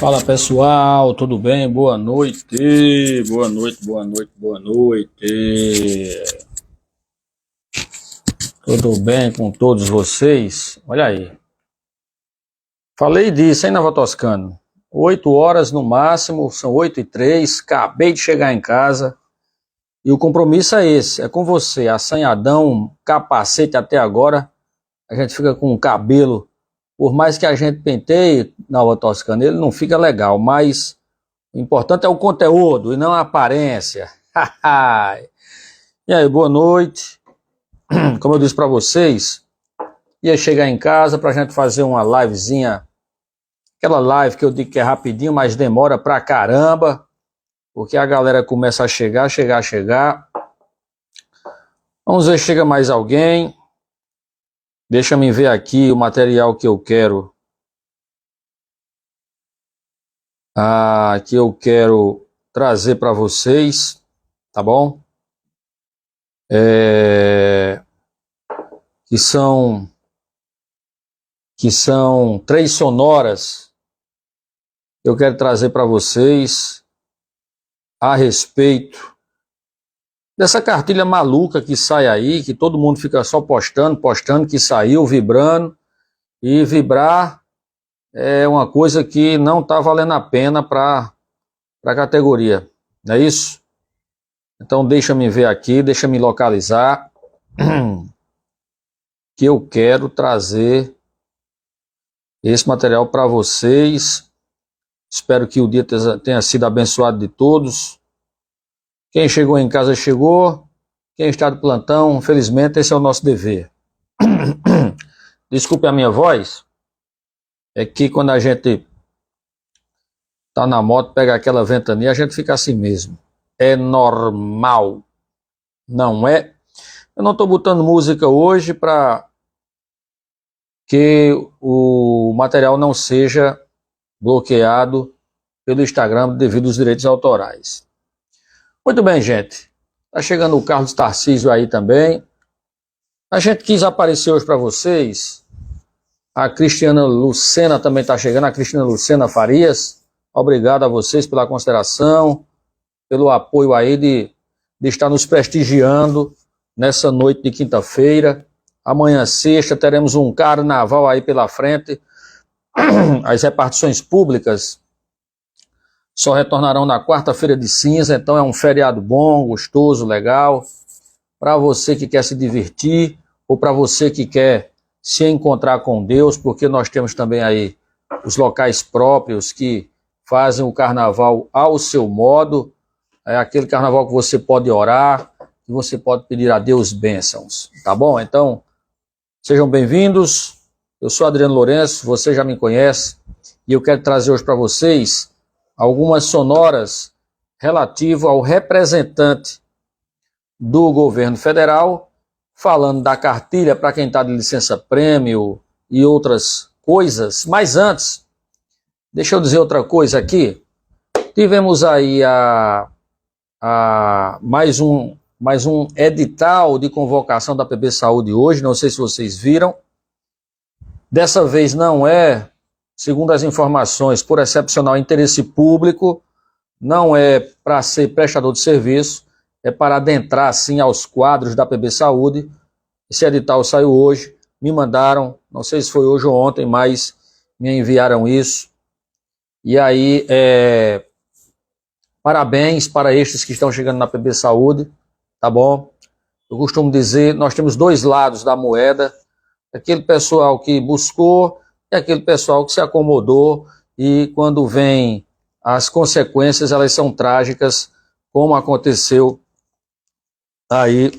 Fala pessoal, tudo bem? Boa noite, boa noite, boa noite, boa noite. Tudo bem com todos vocês? Olha aí, falei disso, hein, Nova Toscano? 8 horas no máximo, são 8h03, acabei de chegar em casa e o compromisso é esse, é com você, assanhadão, capacete até agora, a gente fica com o cabelo, por mais que a gente penteie, Nova Toscana, ele não fica legal, mas o importante é o conteúdo e não a aparência. E aí, boa noite. Como eu disse para vocês, ia chegar em casa para a gente fazer uma livezinha. Aquela live que eu digo que é rapidinho, mas demora pra caramba. Porque a galera começa a chegar. Vamos ver se chega mais alguém. Deixa me ver aqui o material que eu quero. Que eu quero trazer para vocês, tá bom? Que são 3 sonoras que eu quero trazer para vocês a respeito dessa cartilha maluca que sai aí, que todo mundo fica só postando que saiu, vibrando, e vibrar é uma coisa que não está valendo a pena para a categoria, não é isso? Então deixa me ver aqui, deixa me localizar, que eu quero trazer esse material para vocês. Espero que o dia tenha sido abençoado de todos. Quem chegou em casa chegou, quem está de plantão, felizmente esse é o nosso dever. Desculpe a minha voz, é que quando a gente tá na moto, pega aquela ventania, a gente fica assim mesmo. É normal, não é? Eu não estou botando música hoje para que o material não seja bloqueado pelo Instagram devido aos direitos autorais. Muito bem, gente. Tá chegando o Carlos Tarcísio aí também. A gente quis aparecer hoje para vocês. A Cristiana Lucena também está chegando, a Cristiana Lucena Farias. Obrigado a vocês pela consideração, pelo apoio aí de estar nos prestigiando nessa noite de quinta-feira. Amanhã, sexta, teremos um carnaval aí pela frente. As repartições públicas só retornarão na quarta-feira de cinza, então é um feriado bom, gostoso, legal, para você que quer se divertir ou para você que quer se encontrar com Deus, porque nós temos também aí os locais próprios que fazem o carnaval ao seu modo, é aquele carnaval que você pode orar, que você pode pedir a Deus bênçãos, tá bom? Então, sejam bem-vindos, eu sou Adriano Lourenço, você já me conhece, e eu quero trazer hoje para vocês algumas sonoras relativo ao representante do governo federal, falando da cartilha para quem está de licença-prêmio e outras coisas. Mas antes, deixa eu dizer outra coisa aqui. Tivemos aí mais um edital de convocação da PB Saúde hoje, não sei se vocês viram. Dessa vez não é, segundo as informações, por excepcional interesse público, não é para ser prestador de serviço, é para adentrar, assim, aos quadros da PB Saúde. Esse edital saiu hoje, me mandaram, não sei se foi hoje ou ontem, mas me enviaram isso. E aí, parabéns para estes que estão chegando na PB Saúde, tá bom? Eu costumo dizer, nós temos 2 lados da moeda, aquele pessoal que buscou e aquele pessoal que se acomodou, e quando vem as consequências, elas são trágicas, como aconteceu aí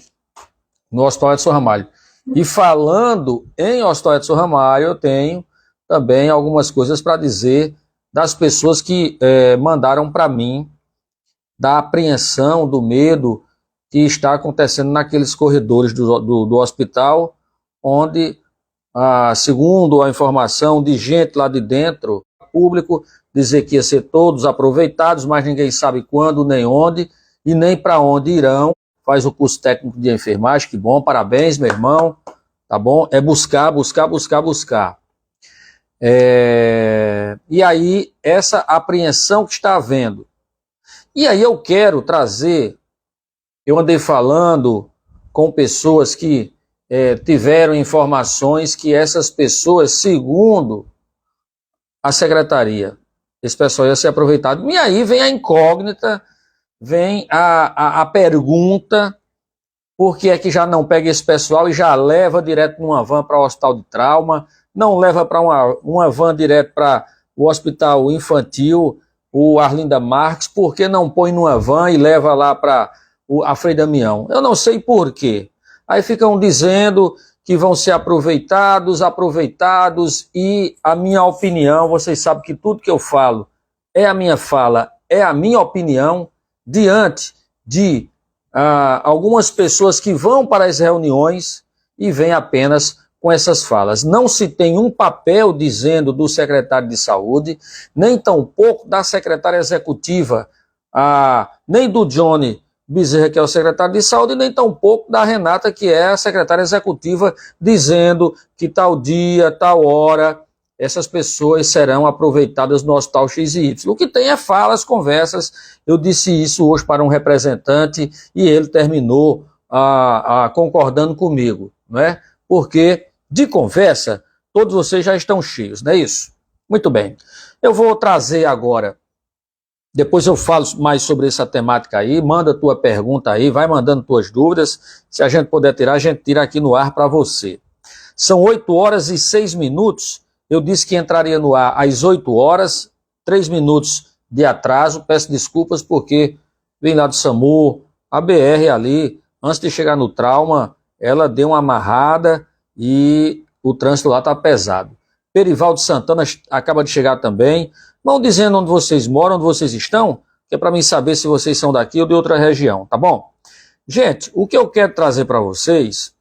no Hospital Edson Ramalho. E falando em Hospital Edson Ramalho, eu tenho também algumas coisas para dizer das pessoas que mandaram para mim, da apreensão, do medo que está acontecendo naqueles corredores do hospital, onde, segundo a informação de gente lá de dentro, público, dizer que ia ser todos aproveitados, mas ninguém sabe quando, nem onde, e nem para onde irão. Faz o curso técnico de enfermagem, que bom, parabéns, meu irmão, tá bom? É buscar. E aí, essa apreensão que está havendo. E aí eu quero trazer, eu andei falando com pessoas que tiveram informações que essas pessoas, segundo a secretaria, esse pessoal ia ser aproveitado. E aí vem a incógnita, vem a pergunta, por que é que já não pega esse pessoal e já leva direto numa van para o hospital de trauma, não leva para uma van direto para o hospital infantil, o Arlinda Marques, por que não põe numa van e leva lá para a Frei Damião? Eu não sei por quê. Aí ficam dizendo que vão ser aproveitados, e a minha opinião, vocês sabem que tudo que eu falo é a minha fala, é a minha opinião, diante de algumas pessoas que vão para as reuniões e vêm apenas com essas falas. Não se tem um papel dizendo do secretário de saúde, nem tampouco da secretária executiva, nem do Johnny Bezerra, que é o secretário de saúde, nem tampouco da Renata, que é a secretária executiva, dizendo que tal dia, tal hora, essas pessoas serão aproveitadas no hospital X e Y. O que tem é falas, conversas. Eu disse isso hoje para um representante e ele terminou concordando comigo, não é? Porque de conversa, todos vocês já estão cheios, não é isso? Muito bem. Eu vou trazer agora, depois eu falo mais sobre essa temática aí, manda tua pergunta aí, vai mandando tuas dúvidas, se a gente puder tirar, a gente tira aqui no ar para você. São 8h06, eu disse que entraria no ar às 8h, 3 minutos de atraso, peço desculpas porque vem lá do SAMU, a BR ali, antes de chegar no trauma, ela deu uma amarrada e o trânsito lá está pesado. Perivaldo Santana acaba de chegar também. Vão dizendo onde vocês moram, onde vocês estão, que é para mim saber se vocês são daqui ou de outra região, tá bom? Gente, o que eu quero trazer para vocês,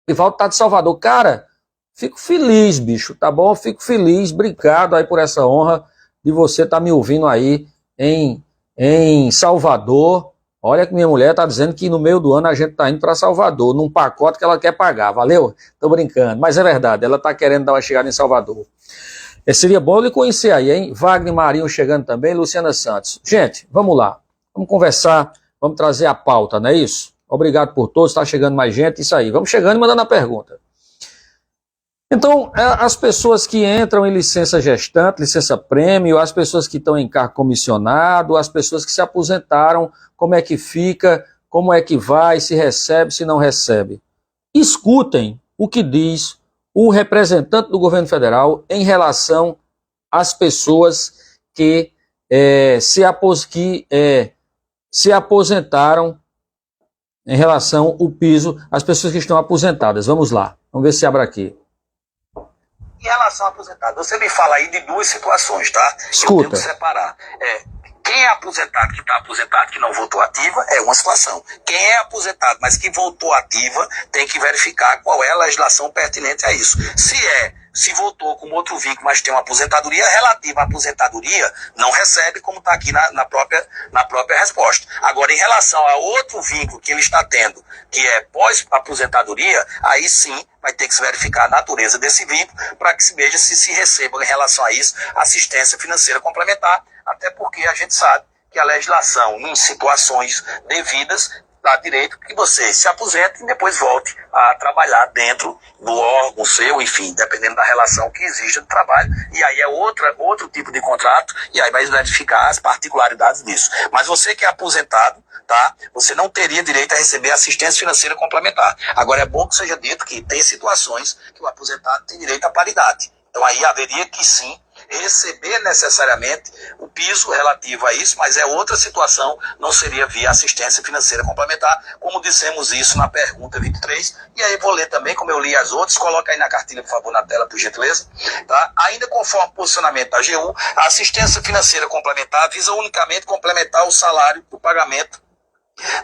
Perivaldo tá de Salvador. Cara, fico feliz, bicho, tá bom? Fico feliz, obrigado aí por essa honra de você estar me ouvindo aí em Salvador. Olha que minha mulher tá dizendo que no meio do ano a gente tá indo para Salvador, num pacote que ela quer pagar, valeu? Tô brincando, mas é verdade, ela tá querendo dar uma chegada em Salvador. Seria bom lhe conhecer aí, hein? Wagner Marinho chegando também, Luciana Santos. Gente, vamos lá, vamos conversar, vamos trazer a pauta, não é isso? Obrigado por todos, tá chegando mais gente, isso aí. Vamos chegando e mandando a pergunta. Então, as pessoas que entram em licença gestante, licença prêmio, as pessoas que estão em cargo comissionado, as pessoas que se aposentaram, como é que fica, como é que vai, se recebe, se não recebe. Escutem o que diz o representante do governo federal em relação às pessoas que se aposentaram, em relação ao piso, às pessoas que estão aposentadas. Vamos lá, vamos ver se abre aqui. Em relação ao aposentado, você me fala aí de duas situações, tá? Escuta. Eu tenho que separar. Quem é aposentado, que está aposentado, que não voltou ativa, é uma situação. Quem é aposentado, mas que voltou ativa, tem que verificar qual é a legislação pertinente a isso. Se voltou com outro vínculo, mas tem uma aposentadoria relativa à aposentadoria, não recebe, como está aqui na própria resposta. Agora, em relação a outro vínculo que ele está tendo, que é pós-aposentadoria, aí sim vai ter que se verificar a natureza desse vínculo para que se veja se receba em relação a isso assistência financeira complementar, até porque a gente sabe que a legislação, em situações devidas, dá direito que você se aposente e depois volte a trabalhar dentro do órgão seu, enfim, dependendo da relação que existe do trabalho. E aí é outro tipo de contrato, e aí vai verificar as particularidades disso. Mas você que é aposentado, tá? Você não teria direito a receber assistência financeira complementar. Agora é bom que seja dito que tem situações que o aposentado tem direito à paridade. Então aí haveria que sim receber necessariamente o piso relativo a isso, mas é outra situação, não seria via assistência financeira complementar, como dissemos isso na pergunta 23, e aí vou ler também, como eu li as outras, coloca aí na cartilha, por favor, na tela, por gentileza, tá? Ainda conforme o posicionamento da AGU, a assistência financeira complementar visa unicamente complementar o salário, o pagamento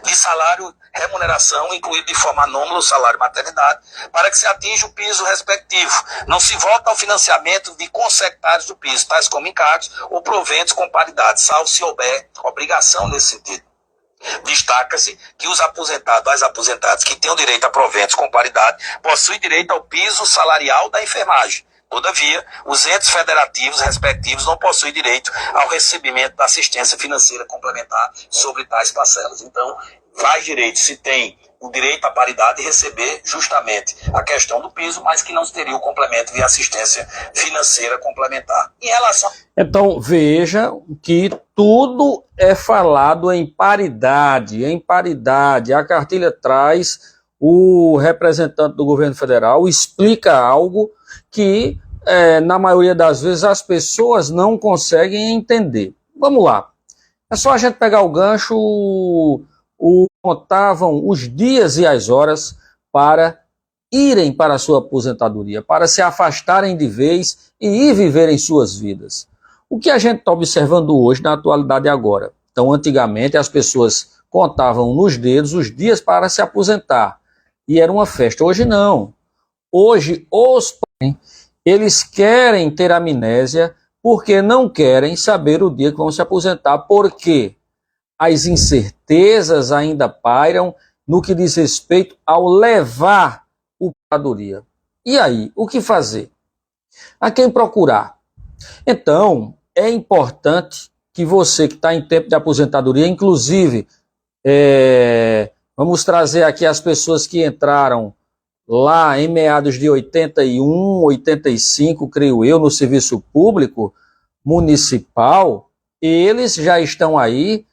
de salário, remuneração, incluído de forma anômala o salário maternidade, para que se atinja o piso respectivo. Não se volta ao financiamento de consectários do piso, tais como encargos ou proventos com paridade, salvo se houver obrigação nesse sentido. Destaca-se que os aposentados, as aposentadas que tenham direito a proventos com paridade, possuem direito ao piso salarial da enfermagem, Todavia, os entes federativos respectivos não possuem direito ao recebimento da assistência financeira complementar sobre tais parcelas. Então, faz direito, se tem o direito à paridade, de receber justamente a questão do piso, mas que não teria o complemento via assistência financeira complementar. Em relação... Então, veja que tudo é falado em paridade, em paridade. A cartilha traz, o representante do governo federal explica algo que, na maioria das vezes, as pessoas não conseguem entender. Vamos lá. É só a gente pegar o gancho, contavam os dias e as horas para irem para a sua aposentadoria, para se afastarem de vez e ir viverem suas vidas. O que a gente está observando hoje, na atualidade agora? Então, antigamente, as pessoas contavam nos dedos os dias para se aposentar. E era uma festa. Hoje não. Hoje, eles querem ter amnésia porque não querem saber o dia que vão se aposentar. Por quê? As incertezas ainda pairam no que diz respeito ao levar a aposentadoria. E aí, o que fazer? A quem procurar? Então, é importante que você que está em tempo de aposentadoria, inclusive, vamos trazer aqui as pessoas que entraram lá em meados de 81, 85, creio eu, no serviço público municipal, eles já estão aí,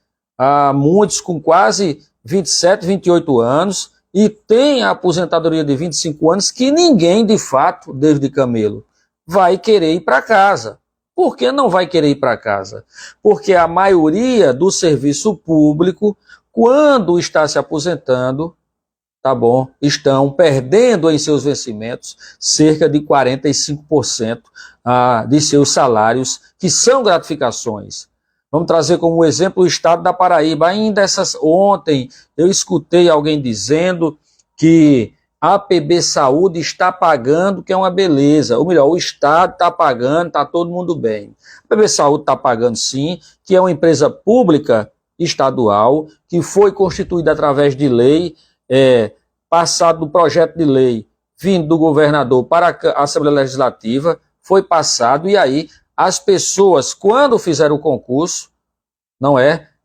muitos com quase 27, 28 anos, e têm a aposentadoria de 25 anos, que ninguém, de fato, David Camelo, vai querer ir para casa. Por que não vai querer ir para casa? Porque a maioria do serviço público, quando está se aposentando, tá bom, estão perdendo em seus vencimentos cerca de 45% de seus salários, que são gratificações. Vamos trazer como exemplo o estado da Paraíba. Ainda ontem eu escutei alguém dizendo que a PB Saúde está pagando, que é uma beleza. Ou melhor, o Estado está pagando, está todo mundo bem. A PB Saúde está pagando sim, que é uma empresa pública estadual, que foi constituída através de lei, passado do projeto de lei vindo do governador para a Assembleia Legislativa, foi passado, e aí as pessoas, quando fizeram o concurso,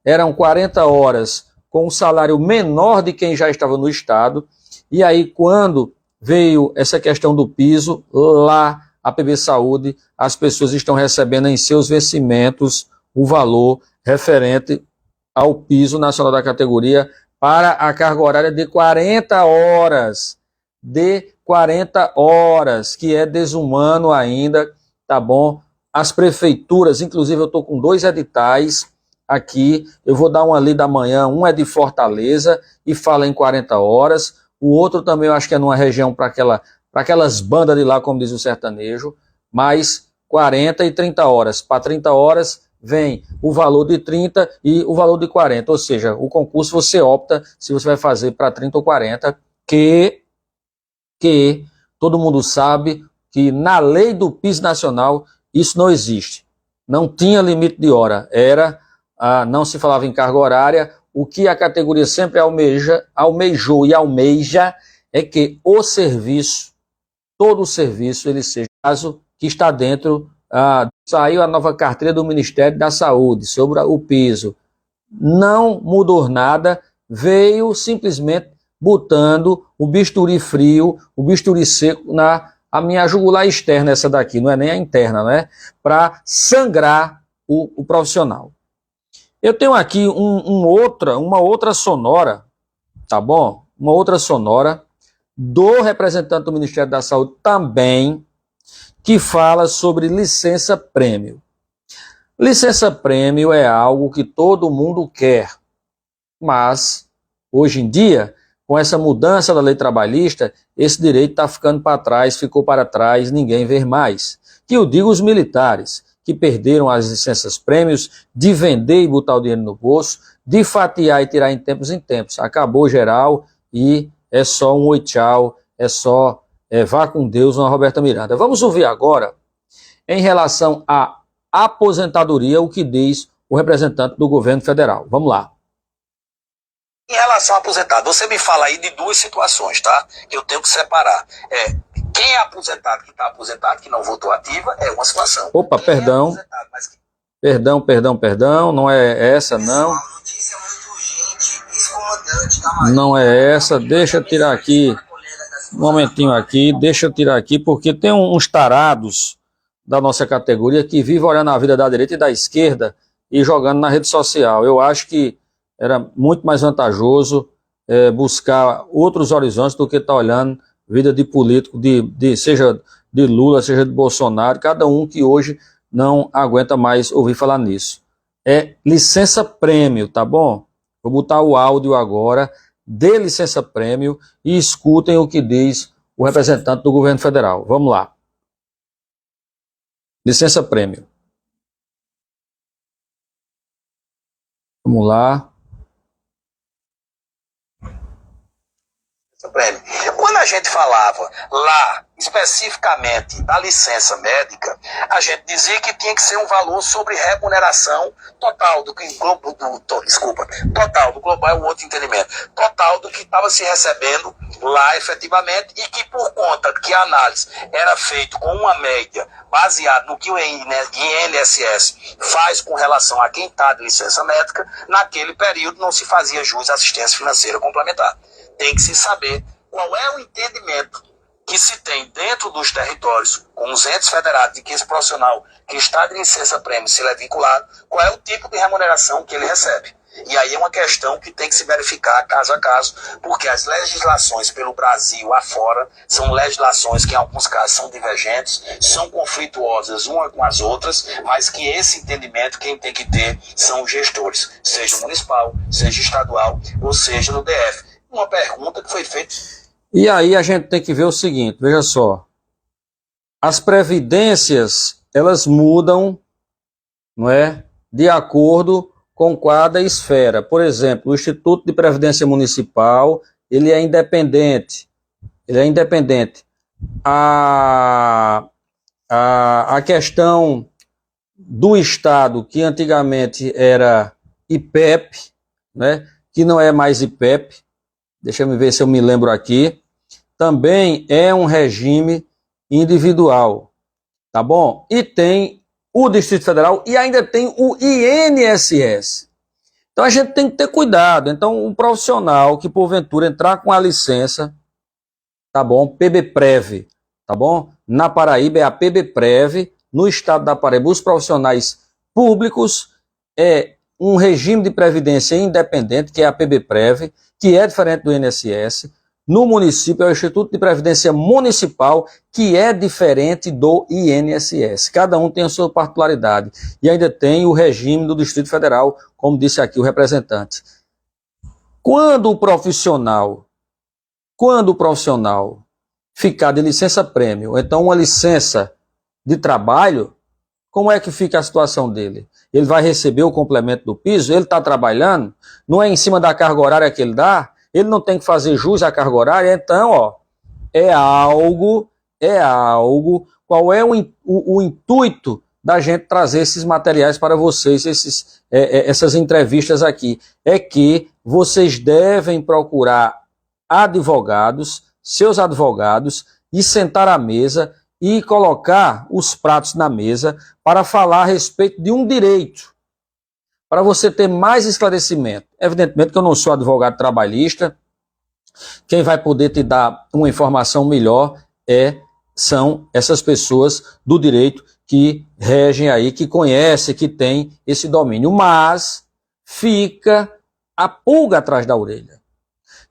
eram 40 horas com um salário menor de quem já estava no Estado. E aí, quando veio essa questão do piso, lá, a PB Saúde, as pessoas estão recebendo em seus vencimentos o valor referente ao piso nacional da categoria para a carga horária de 40 horas. De 40 horas, que é desumano ainda, tá bom? As prefeituras, inclusive eu estou com 2 editais aqui, eu vou dar uma lida amanhã, um é de Fortaleza e fala em 40 horas, o outro também eu acho que é numa região para aquelas bandas de lá, como diz o sertanejo, mais 40 e 30 horas. Para 30 horas vem o valor de 30 e o valor de 40, ou seja, o concurso você opta se você vai fazer para 30 ou 40, que todo mundo sabe que na lei do piso nacional isso não existe. Não tinha limite de hora, não se falava em carga horária. O que a categoria sempre almejou e almeja é que o serviço, todo o serviço, ele seja caso que está dentro, saiu a nova cartilha do Ministério da Saúde sobre o piso. Não mudou nada, veio simplesmente botando o bisturi frio, o bisturi seco a minha jugular externa, essa daqui, não é nem a interna, né? Para sangrar o profissional. Eu tenho aqui uma outra sonora, tá bom? Uma outra sonora do representante do Ministério da Saúde também, que fala sobre licença-prêmio. Licença-prêmio é algo que todo mundo quer, mas, hoje em dia, com essa mudança da lei trabalhista, esse direito está ficando para trás, ficou para trás, ninguém vê mais. Que eu digo os militares, que perderam as licenças-prêmios, de vender e botar o dinheiro no bolso, de fatiar e tirar em tempos. Acabou geral e é só um oi tchau, é só vá com Deus, uma Roberta Miranda. Vamos ouvir agora, em relação à aposentadoria, o que diz o representante do governo federal. Vamos lá. Em relação ao aposentado, você me fala aí de 2 situações, tá? Que eu tenho que separar. Quem é aposentado, que está aposentado, que não votou ativa, é uma situação. Opa, Quem perdão. Perdão, não é essa, não. Notícia muito urgente, ex-comandante da Não é essa, deixa eu tirar aqui, um momentinho aqui, deixa eu tirar aqui, porque tem uns tarados da nossa categoria que vivem olhando a vida da direita e da esquerda e jogando na rede social. Eu acho que era muito mais vantajoso buscar outros horizontes do que estar olhando vida de político, seja de Lula, seja de Bolsonaro, cada um que hoje não aguenta mais ouvir falar nisso. É licença prêmio, tá bom? Vou botar o áudio agora, dê licença prêmio e escutem o que diz o representante do governo federal. Vamos lá. Licença prêmio. Vamos lá. Prêmio. Quando a gente falava lá, especificamente da licença médica, a gente dizia que tinha que ser um valor sobre remuneração total do que total do global é um outro entendimento, total do que estava se recebendo lá efetivamente e que por conta que a análise era feita com uma média baseada no que o INSS faz com relação a quem está de licença médica, naquele período não se fazia jus à assistência financeira complementar. Tem que se saber qual é o entendimento que se tem dentro dos territórios, com os entes federados, de que esse profissional que está de licença prêmio, se ele é vinculado, qual é o tipo de remuneração que ele recebe. E aí é uma questão que tem que se verificar caso a caso, porque as legislações pelo Brasil afora são legislações que em alguns casos são divergentes, são conflituosas umas com as outras, mas que esse entendimento quem tem que ter são os gestores, seja municipal, seja estadual ou seja no DF. Uma pergunta que foi feita. E aí a gente tem que ver o seguinte, veja só. As previdências, elas mudam, não é? De acordo com cada esfera. Por exemplo, o Instituto de Previdência Municipal, ele é independente. A questão do Estado, que antigamente era IPEP, né? Que não é mais IPEP, deixa eu ver se eu me lembro aqui, também é um regime individual, tá bom? E tem o Distrito Federal e ainda tem o INSS. Então a gente tem que ter cuidado. Então um profissional que porventura entrar com a licença, tá bom? PBPrev, tá bom? Na Paraíba é a PBPrev, no estado da Paraíba os profissionais públicos é um regime de previdência independente, que é a PBPrev, que é diferente do INSS. No município é o Instituto de Previdência Municipal, que é diferente do INSS. Cada um tem a sua particularidade. E ainda tem o regime do Distrito Federal, como disse aqui o representante. Quando o profissional ficar de licença prêmio, ou então uma licença de trabalho, como é que fica a situação dele? Ele vai receber o complemento do piso? Ele está trabalhando? Não é em cima da carga horária que ele dá? Ele não tem que fazer jus à carga horária? Então, ó, é algo, qual é o intuito da gente trazer esses materiais para vocês, essas entrevistas aqui? É que vocês devem procurar advogados, seus advogados, e sentar à mesa e colocar os pratos na mesa para falar a respeito de um direito, para você ter mais esclarecimento. Evidentemente que eu não sou advogado trabalhista, quem vai poder te dar uma informação melhor são essas pessoas do direito que regem aí, que conhecem, que têm esse domínio, mas fica a pulga atrás da orelha.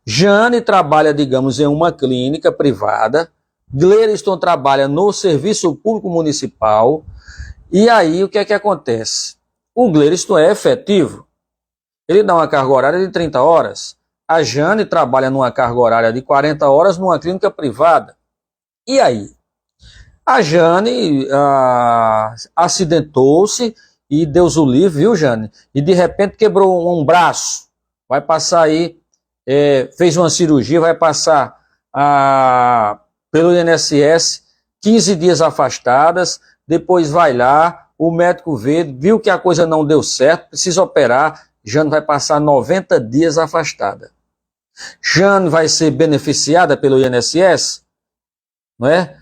Jane trabalha, digamos, em uma clínica privada, Gleiriston trabalha no Serviço Público Municipal, e aí o que é que acontece? O Gleiriston é efetivo, ele dá uma carga horária de 30 horas, a Jane trabalha numa carga horária de 40 horas numa clínica privada. E aí? A Jane acidentou-se, e Deus o livre, viu, Jane? E de repente quebrou um braço, vai passar aí, fez uma cirurgia, vai passar pelo INSS, 15 dias afastadas, depois vai lá, o médico viu que a coisa não deu certo, precisa operar, Jane vai passar 90 dias afastada. Jane vai ser beneficiada pelo INSS? não é?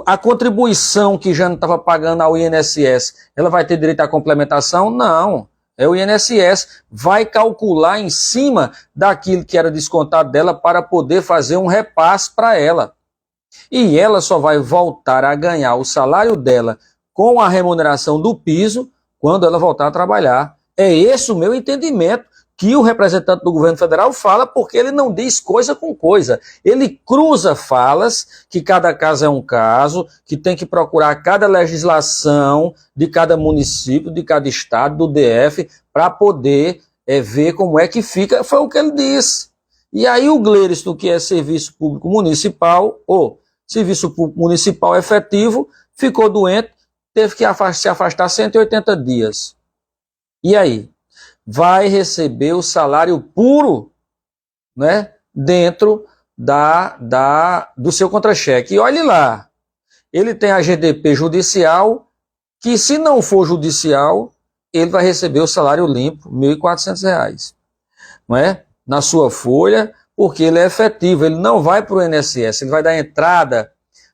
A contribuição que já não estava pagando ao INSS, ela vai ter direito à complementação? Não. O INSS vai calcular em cima daquilo que era descontado dela para poder fazer um repasse para ela. E ela só vai voltar a ganhar o salário dela com a remuneração do piso quando ela voltar a trabalhar. É esse o meu entendimento que o representante do governo federal fala, porque ele não diz coisa com coisa. Ele cruza falas, que cada caso é um caso, que tem que procurar cada legislação de cada município, de cada estado, do DF, para poder ver como é que fica. Foi o que ele disse. E aí o Gleiriston, que é serviço público municipal, ou serviço público municipal efetivo, ficou doente, teve que se afastar 180 dias. E aí? Vai receber o salário puro, né, dentro do seu contra-cheque. E olhe lá, ele tem a GDP judicial, que se não for judicial, ele vai receber o salário limpo, R$ 1.400, não é? Na sua folha, porque ele é efetivo, ele não vai para o INSS, ele vai dar entrada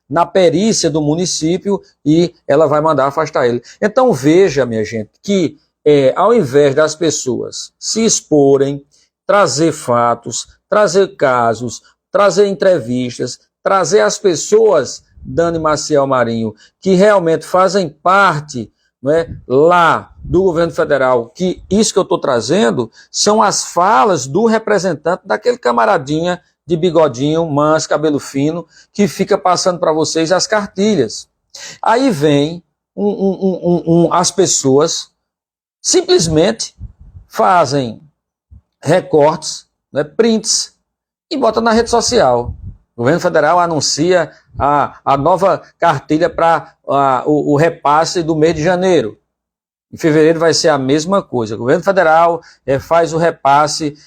na perícia do município e ela vai mandar afastar ele. Então veja, minha gente, que ao invés das pessoas se exporem, trazer fatos, trazer casos, trazer entrevistas, trazer as pessoas, Dani Maciel Marinho, que realmente fazem parte, não é, lá do governo federal, que isso que eu estou trazendo são as falas do representante daquele camaradinha de bigodinho, manso, cabelo fino, que fica passando para vocês as cartilhas. Aí vem as pessoas simplesmente fazem recortes, né, prints, e botam na rede social. O governo federal anuncia a nova cartilha para o repasse do mês de janeiro. Em fevereiro vai ser a mesma coisa. O governo federal faz o repasse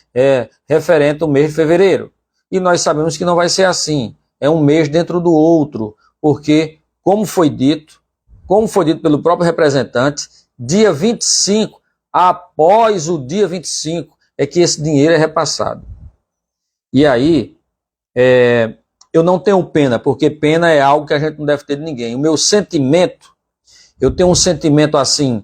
referente ao mês de fevereiro. E nós sabemos que não vai ser assim. É um mês dentro do outro. Porque, como foi dito pelo próprio representante, dia 25, após o dia 25, é que esse dinheiro é repassado. E aí, eu não tenho pena, porque pena é algo que a gente não deve ter de ninguém. O meu sentimento, eu tenho um sentimento assim,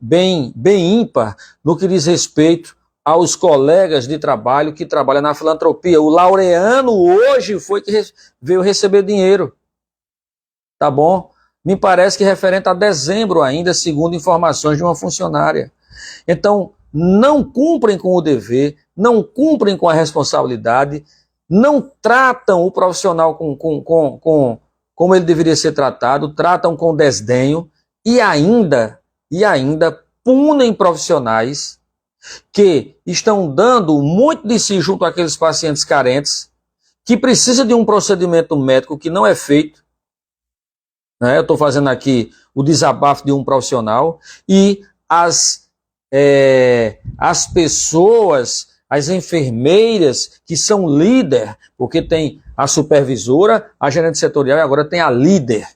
bem ímpar, no que diz respeito aos colegas de trabalho que trabalham na filantropia. O Laureano hoje foi que veio receber dinheiro. Tá bom? Me parece que referente a dezembro ainda, segundo informações de uma funcionária. Então, não cumprem com o dever, não cumprem com a responsabilidade, não tratam o profissional como ele deveria ser tratado, tratam com desdenho e ainda punem profissionais que estão dando muito de si junto àqueles pacientes carentes, que precisam de um procedimento médico que não é feito. Eu estou fazendo aqui o desabafo de um profissional e as pessoas, as enfermeiras que são líder, porque tem a supervisora, a gerente setorial e agora tem a líder.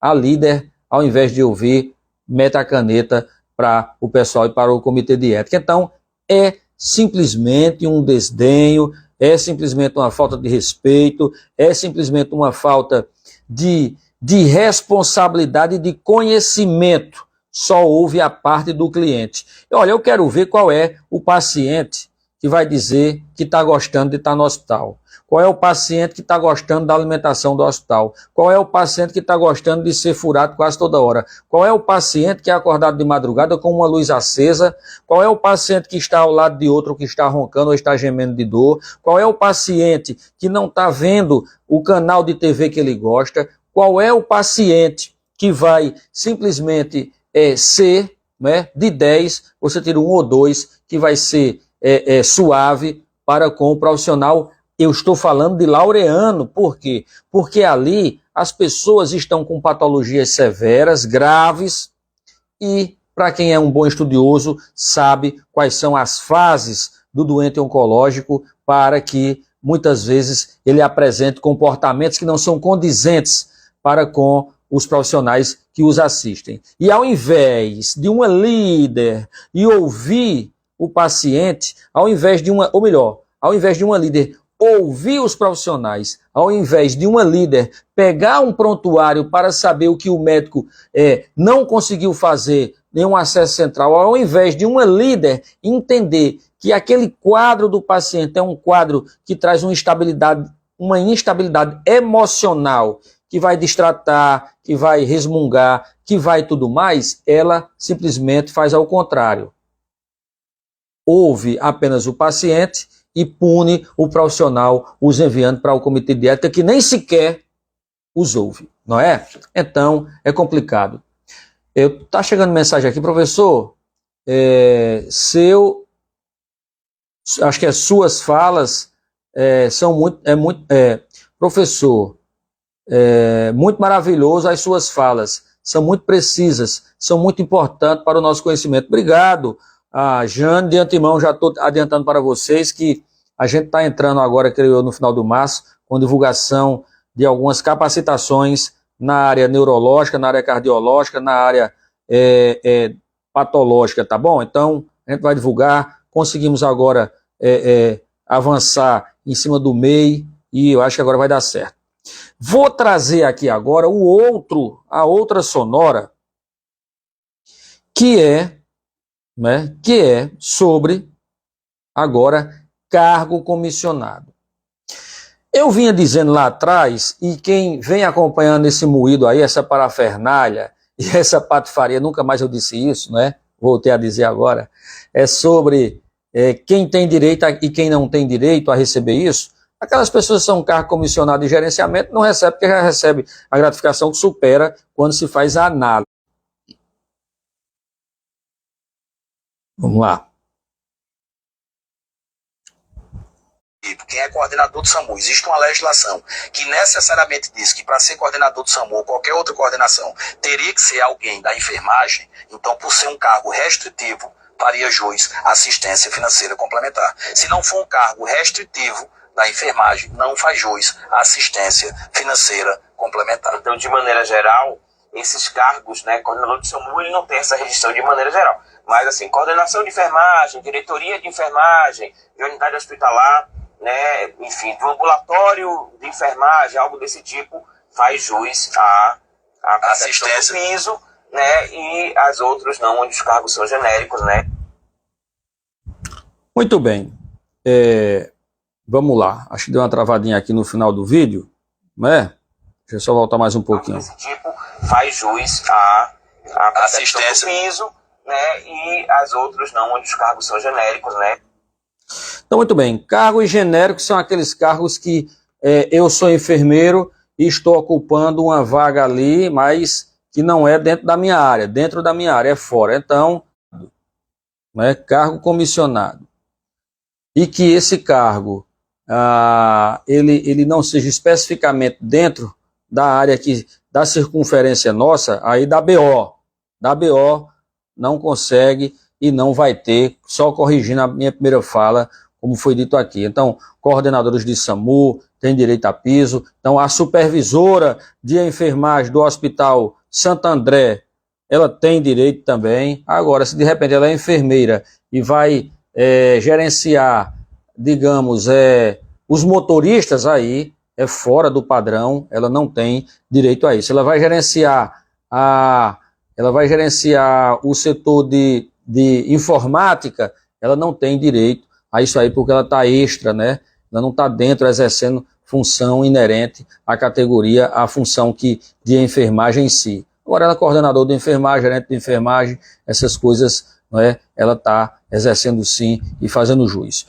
A líder, ao invés de ouvir, mete a caneta para o pessoal e para o comitê de ética. Então, é simplesmente um desdenho, é simplesmente uma falta de respeito, é simplesmente uma falta de responsabilidade e de conhecimento. Só ouve a parte do cliente. Olha, eu quero ver qual é o paciente que vai dizer que está gostando de estar no hospital. Qual é o paciente que está gostando da alimentação do hospital? Qual é o paciente que está gostando de ser furado quase toda hora? Qual é o paciente que é acordado de madrugada com uma luz acesa? Qual é o paciente que está ao lado de outro que está roncando ou está gemendo de dor? Qual é o paciente que não está vendo o canal de TV que ele gosta? Qual é o paciente que vai simplesmente ser, né, de 10, você tira 1 ou 2, que vai ser suave para com o profissional? Eu estou falando de Laureano, por quê? Porque ali as pessoas estão com patologias severas, graves, e para quem é um bom estudioso, sabe quais são as fases do doente oncológico para que muitas vezes ele apresente comportamentos que não são condizentes para com os profissionais que os assistem. E ao invés de uma líder e ouvir o paciente, ao invés de uma líder ouvir os profissionais, ao invés de uma líder pegar um prontuário para saber o que o médico não conseguiu fazer, nenhum acesso central, ao invés de uma líder entender que aquele quadro do paciente é um quadro que traz uma instabilidade emocional, que vai distratar, que vai resmungar, que vai tudo mais, ela simplesmente faz ao contrário. Ouve apenas o paciente e pune o profissional, os enviando para o comitê de ética que nem sequer os ouve, não é? Então, é complicado. Tá chegando mensagem aqui, professor, acho que as suas falas são professor, muito maravilhoso as suas falas, são muito precisas, são muito importantes para o nosso conhecimento. Obrigado, Jane, de antemão já estou adiantando para vocês que a gente está entrando agora, creio eu, no final do março, com divulgação de algumas capacitações na área neurológica, na área cardiológica, na área patológica, tá bom? Então, a gente vai divulgar, conseguimos agora avançar em cima do MEI e eu acho que agora vai dar certo. Vou trazer aqui agora a outra sonora, que é sobre, agora, cargo comissionado. Eu vinha dizendo lá atrás, e quem vem acompanhando esse moído aí, essa parafernália e essa patifaria, nunca mais eu disse isso, né? Voltei a dizer agora, é sobre quem tem direito e quem não tem direito a receber isso. Aquelas pessoas que são cargo comissionado de gerenciamento não recebem, porque já recebe a gratificação que supera quando se faz a análise. Vamos lá. Quem é coordenador do SAMU? Existe uma legislação que necessariamente diz que para ser coordenador do SAMU ou qualquer outra coordenação teria que ser alguém da enfermagem. Então, por ser um cargo restritivo, faria jus assistência financeira complementar. Se não for um cargo restritivo da enfermagem, não faz jus assistência financeira complementar. Então, de maneira geral, esses cargos, né, coordenador do SAMU, ele não tem essa restrição de maneira geral. Mas, assim, coordenação de enfermagem, diretoria de enfermagem, de unidade hospitalar, né, enfim, do ambulatório de enfermagem, algo desse tipo, faz jus à assistência do piso, né, e as outras não, onde os cargos são genéricos, né. Muito bem. Vamos lá. Acho que deu uma travadinha aqui no final do vídeo, né? Deixa eu só voltar mais um pouquinho. Desse tipo, faz jus à assistência do piso, né, e as outras não, onde os cargos são genéricos, né. Então, muito bem. Cargos genéricos são aqueles cargos que eu sou enfermeiro e estou ocupando uma vaga ali, mas que não é dentro da minha área. Dentro da minha área, é fora. Então, né, cargo comissionado. E que esse cargo, ele não seja especificamente dentro da área da circunferência nossa, aí da BO. Da BO não consegue e não vai ter, só corrigindo a minha primeira fala, como foi dito aqui. Então, coordenadores de SAMU têm direito a piso. Então, a supervisora de enfermagem do Hospital Santo André, ela tem direito também. Agora, se de repente ela é enfermeira e vai gerenciar, digamos, os motoristas, aí é fora do padrão, ela não tem direito a isso. Ela vai gerenciar o setor de informática, ela não tem direito a isso aí, porque ela está extra, né? Ela não está dentro exercendo função inerente à categoria, à função de enfermagem em si. Agora ela é coordenador de enfermagem, gerente de enfermagem, essas coisas, não é? Ela está exercendo sim e fazendo jus.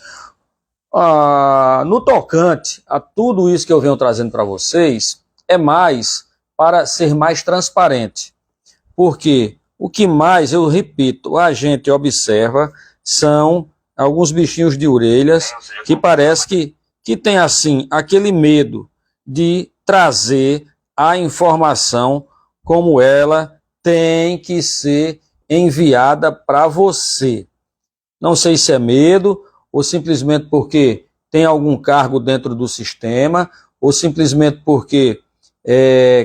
No tocante a tudo isso que eu venho trazendo para vocês, é mais para ser mais transparente. Porque o que mais, eu repito, a gente observa são alguns bichinhos de orelhas que parece que tem assim aquele medo de trazer a informação como ela tem que ser enviada para você. Não sei se é medo ou simplesmente porque tem algum cargo dentro do sistema ou simplesmente porque,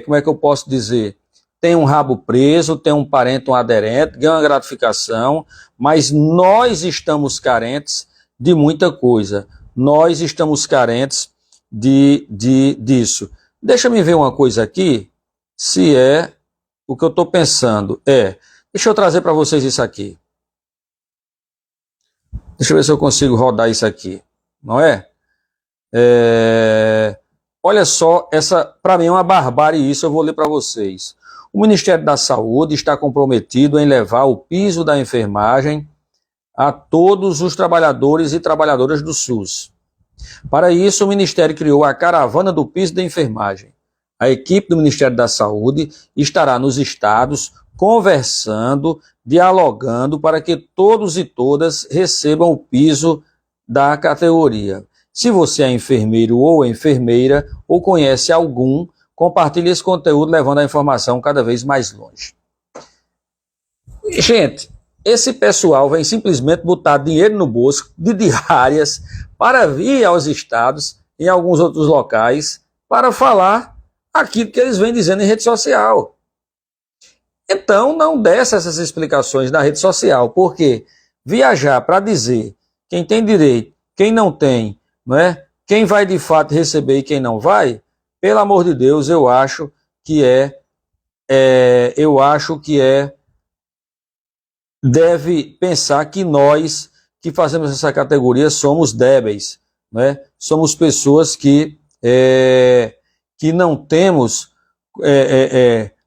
como é que eu posso dizer, tem um rabo preso, tem um parente, um aderente, ganha uma gratificação, mas nós estamos carentes de muita coisa. nós estamos carentes disso. Deixa eu ver uma coisa aqui, se é o que eu estou pensando. Deixa eu trazer para vocês isso aqui. Deixa eu ver se eu consigo rodar isso aqui. Não é? Olha só, essa para mim é uma barbárie isso, eu vou ler para vocês. O Ministério da Saúde está comprometido em levar o piso da enfermagem a todos os trabalhadores e trabalhadoras do SUS. Para isso, o Ministério criou a Caravana do Piso da Enfermagem. A equipe do Ministério da Saúde estará nos estados conversando, dialogando para que todos e todas recebam o piso da categoria. Se você é enfermeiro ou enfermeira ou conhece algum, compartilhe esse conteúdo levando a informação cada vez mais longe. Gente, esse pessoal vem simplesmente botar dinheiro no bolso de diárias para vir aos estados, em alguns outros locais, para falar aquilo que eles vêm dizendo em rede social. Então, não desce essas explicações na rede social, porque viajar para dizer quem tem direito, quem não tem, não é? Quem vai de fato receber e quem não vai, pelo amor de Deus, eu acho que deve pensar que nós que fazemos essa categoria somos débeis, né? Somos pessoas que não temos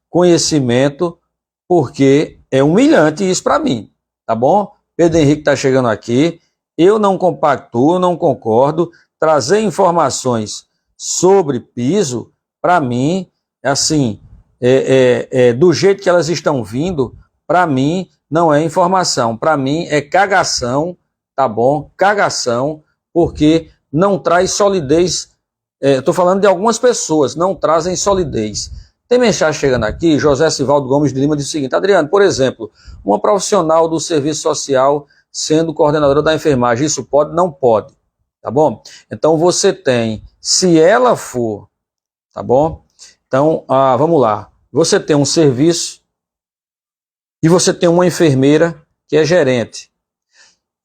conhecimento, porque é humilhante isso para mim, tá bom? Pedro Henrique está chegando aqui, eu não compactuo, não concordo, trazer informações sobre piso, para mim, assim, do jeito que elas estão vindo, para mim, não é informação, para mim é cagação, tá bom? Cagação, porque não traz solidez. Estou falando de algumas pessoas, não trazem solidez. Tem mensagem chegando aqui, José Sivaldo Gomes de Lima diz o seguinte: Adriano, por exemplo, uma profissional do serviço social sendo coordenadora da enfermagem, isso pode? Não pode, tá bom? Então você tem, se ela for, tá bom? Então, vamos lá, você tem um serviço e você tem uma enfermeira que é gerente.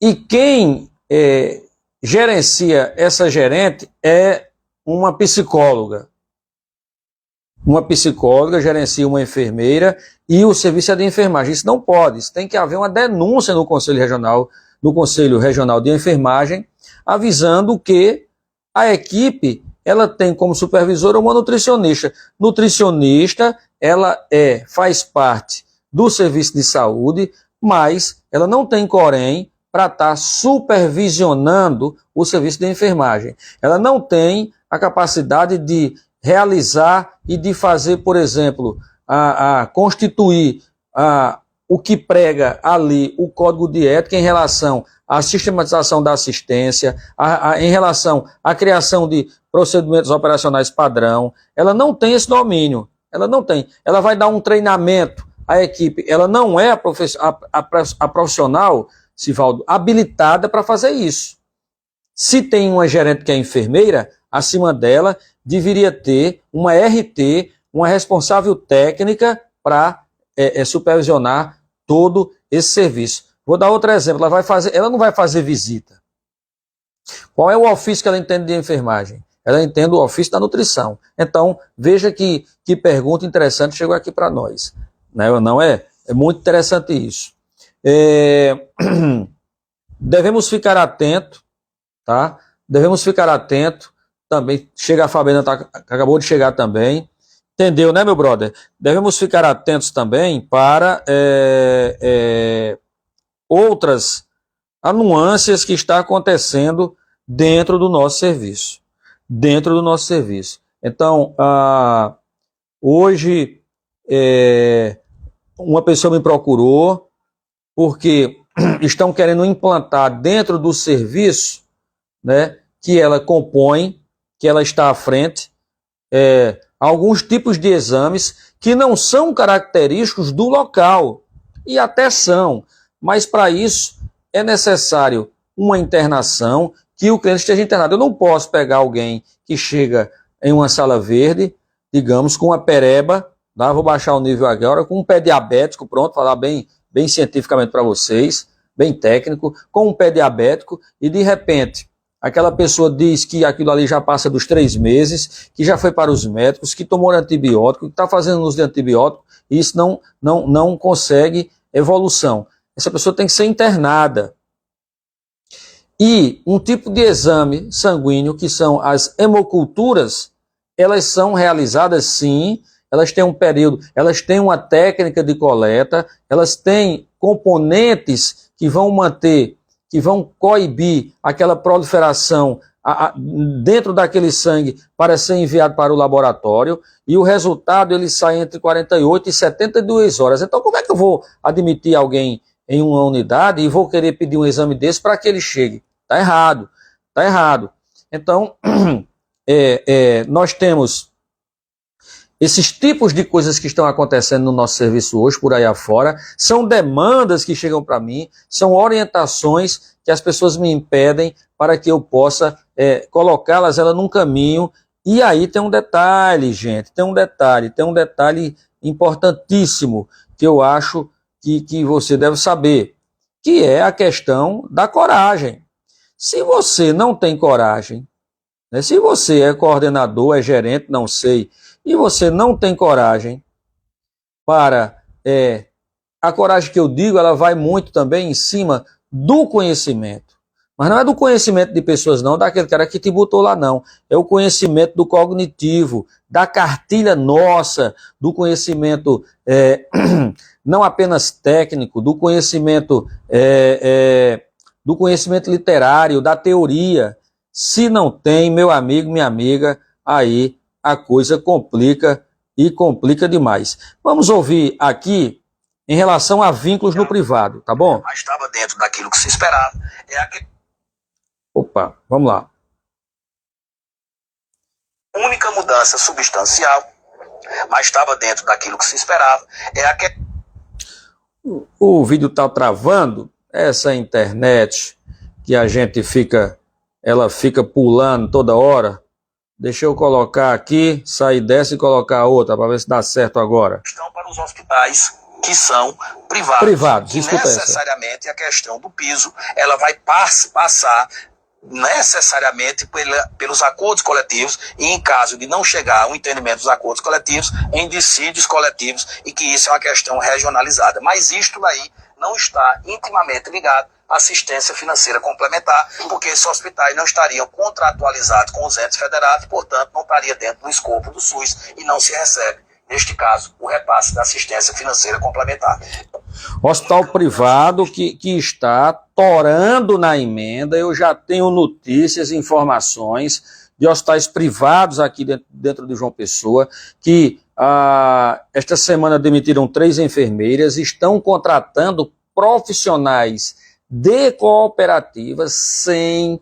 E quem gerencia essa gerente é uma psicóloga. Uma psicóloga gerencia uma enfermeira e o serviço é de enfermagem. Isso não pode, isso tem que haver uma denúncia no Conselho Regional de Enfermagem, avisando que a equipe ela tem como supervisora uma nutricionista. Nutricionista, ela faz parte do serviço de saúde, mas ela não tem corém para estar supervisionando o serviço de enfermagem. Ela não tem a capacidade de realizar e de fazer, por exemplo, constituir o que prega ali o código de ética em relação à sistematização da assistência, em relação à criação de procedimentos operacionais padrão. Ela não tem esse domínio, ela não tem. Ela vai dar um treinamento à equipe, ela não é a profissional, Sivaldo, habilitada para fazer isso. Se tem uma gerente que é enfermeira, acima dela deveria ter uma RT, uma responsável técnica para supervisionar todo esse serviço. Vou dar outro exemplo, ela não vai fazer visita. Qual é o ofício que ela entende de enfermagem? Ela entende o ofício da nutrição. Então, veja que pergunta interessante chegou aqui para nós. Não é? É muito interessante isso. Devemos ficar atentos, tá? Devemos ficar atentos. Também chega a Fabiana, acabou de chegar também. Entendeu, né, meu brother? Devemos ficar atentos também para outras nuances que está acontecendo dentro do nosso serviço. Dentro do nosso serviço. Então, hoje, uma pessoa me procurou porque estão querendo implantar dentro do serviço, né, que ela compõe, que ela está à frente, alguns tipos de exames que não são característicos do local, e até são, mas para isso é necessário uma internação, que o cliente esteja internado. Eu não posso pegar alguém que chega em uma sala verde, digamos, com uma pereba, tá? Vou baixar o nível agora, com um pé diabético, pronto, falar bem cientificamente para vocês, bem técnico, com um pé diabético, e de repente aquela pessoa diz que aquilo ali já passa dos 3 meses, que já foi para os médicos, que tomou antibiótico, que está fazendo uso de antibiótico, e isso não consegue evolução. Essa pessoa tem que ser internada. E um tipo de exame sanguíneo, que são as hemoculturas, elas são realizadas sim, elas têm um período, elas têm uma técnica de coleta, elas têm componentes que vão manter, que vão coibir aquela proliferação dentro daquele sangue para ser enviado para o laboratório, e o resultado ele sai entre 48 e 72 horas. Então como é que eu vou admitir alguém em uma unidade e vou querer pedir um exame desse para que ele chegue? Está errado, está errado. Então, nós temos esses tipos de coisas que estão acontecendo no nosso serviço hoje, por aí afora, são demandas que chegam para mim, são orientações que as pessoas me impedem para que eu possa colocá-las num caminho. E aí tem um detalhe, gente, tem um detalhe importantíssimo que eu acho que você deve saber, que é a questão da coragem. Se você não tem coragem, né, se você é coordenador, é gerente, não sei, e você não tem coragem para... a coragem que eu digo, ela vai muito também em cima do conhecimento. Mas não é do conhecimento de pessoas não, daquele cara que te botou lá não. É o conhecimento do cognitivo, da cartilha nossa, do conhecimento não apenas técnico, do conhecimento literário, da teoria. Se não tem, meu amigo, minha amiga, aí a coisa complica e complica demais. Vamos ouvir aqui em relação a vínculos no privado, tá bom? Mas estava dentro daquilo que se esperava. Opa, vamos lá. Única mudança substancial, mas estava dentro daquilo que se esperava. O vídeo está travando. Essa internet que a gente fica pulando toda hora. Deixa eu colocar aqui, sair dessa e colocar a outra, para ver se dá certo agora. Estão para os hospitais que são privados. E necessariamente a questão do piso, ela vai passar necessariamente pelos acordos coletivos, e em caso de não chegar ao entendimento dos acordos coletivos, em dissídios coletivos, e que isso é uma questão regionalizada. Mas isto daí não está intimamente ligado à assistência financeira complementar, porque esses hospitais não estariam contratualizados com os entes federados, portanto não estaria dentro do escopo do SUS e não se recebe, neste caso, o repasse da assistência financeira complementar. Hospital privado que está torando na emenda. Eu já tenho notícias e informações de hospitais privados aqui dentro de João Pessoa que esta semana demitiram 3 enfermeiras, estão contratando profissionais de cooperativas sem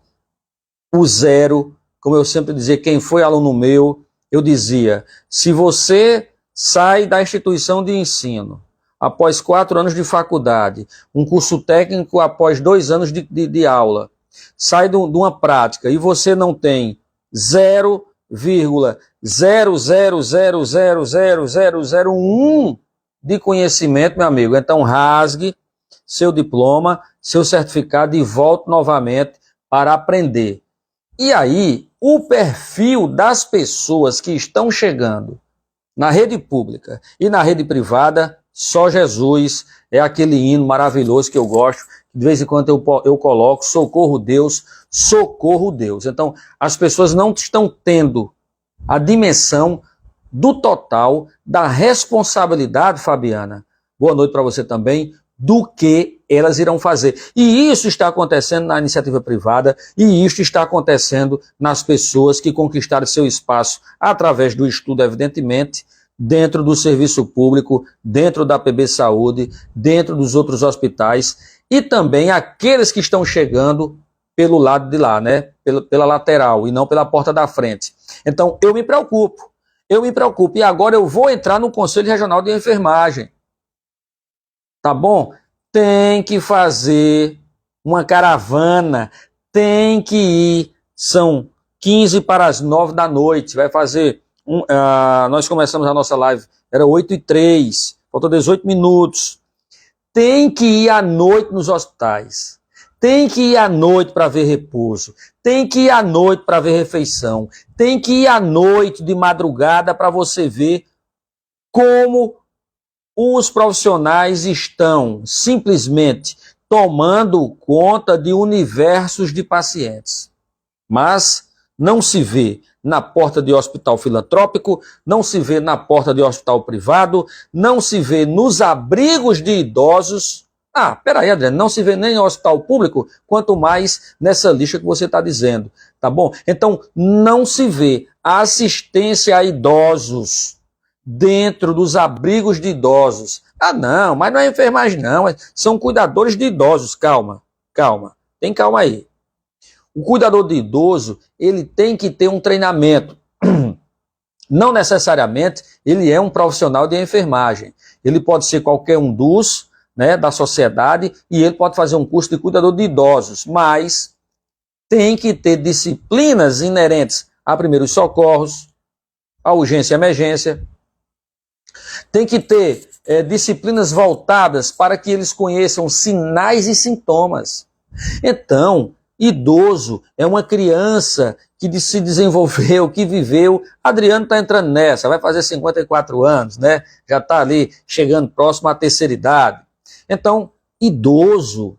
o zero. Como eu sempre dizia, quem foi aluno meu, eu dizia, se você sai da instituição de ensino após 4 anos de faculdade, um curso técnico após 2 anos de aula, sai de uma prática e você não tem 0,000000001 de conhecimento, meu amigo, então rasgue seu diploma, seu certificado e volte novamente para aprender. E aí, o perfil das pessoas que estão chegando na rede pública e na rede privada, só Jesus, é aquele hino maravilhoso que eu gosto, de vez em quando eu coloco, socorro Deus, socorro Deus. Então, as pessoas não estão tendo a dimensão do total, da responsabilidade, Fabiana, boa noite para você também, do que elas irão fazer. E isso está acontecendo na iniciativa privada, e isso está acontecendo nas pessoas que conquistaram seu espaço através do estudo, evidentemente, dentro do serviço público, dentro da PB Saúde, dentro dos outros hospitais, e também aqueles que estão chegando pelo lado de lá, né? Pela lateral e não pela porta da frente. Então, eu me preocupo, e agora eu vou entrar no Conselho Regional de Enfermagem. Tá bom? Tem que fazer uma caravana, tem que ir, são 15 para as 9 da noite, vai fazer... nós começamos a nossa live, era 8h03, faltam 18 minutos. Tem que ir à noite nos hospitais, tem que ir à noite para ver repouso, tem que ir à noite para ver refeição, tem que ir à noite de madrugada para você ver como os profissionais estão simplesmente tomando conta de universos de pacientes. Mas não se vê na porta de hospital filantrópico, não se vê na porta de hospital privado, não se vê nos abrigos de idosos. Ah, peraí, Adriano, não se vê nem no hospital público, quanto mais nessa lista que você está dizendo, tá bom? Então, não se vê a assistência a idosos dentro dos abrigos de idosos. Ah, não, mas não é enfermagem, não, são cuidadores de idosos. Calma, calma, tem calma aí. O cuidador de idoso, ele tem que ter um treinamento. Não necessariamente ele é um profissional de enfermagem. Ele pode ser qualquer um dos, né, da sociedade, e ele pode fazer um curso de cuidador de idosos, mas tem que ter disciplinas inerentes a primeiros socorros, a urgência e emergência. Tem que ter disciplinas voltadas para que eles conheçam sinais e sintomas. Então, idoso é uma criança que se desenvolveu, que viveu. Adriano está entrando nessa, vai fazer 54 anos, né? Já está ali chegando próximo à terceira idade. Então, idoso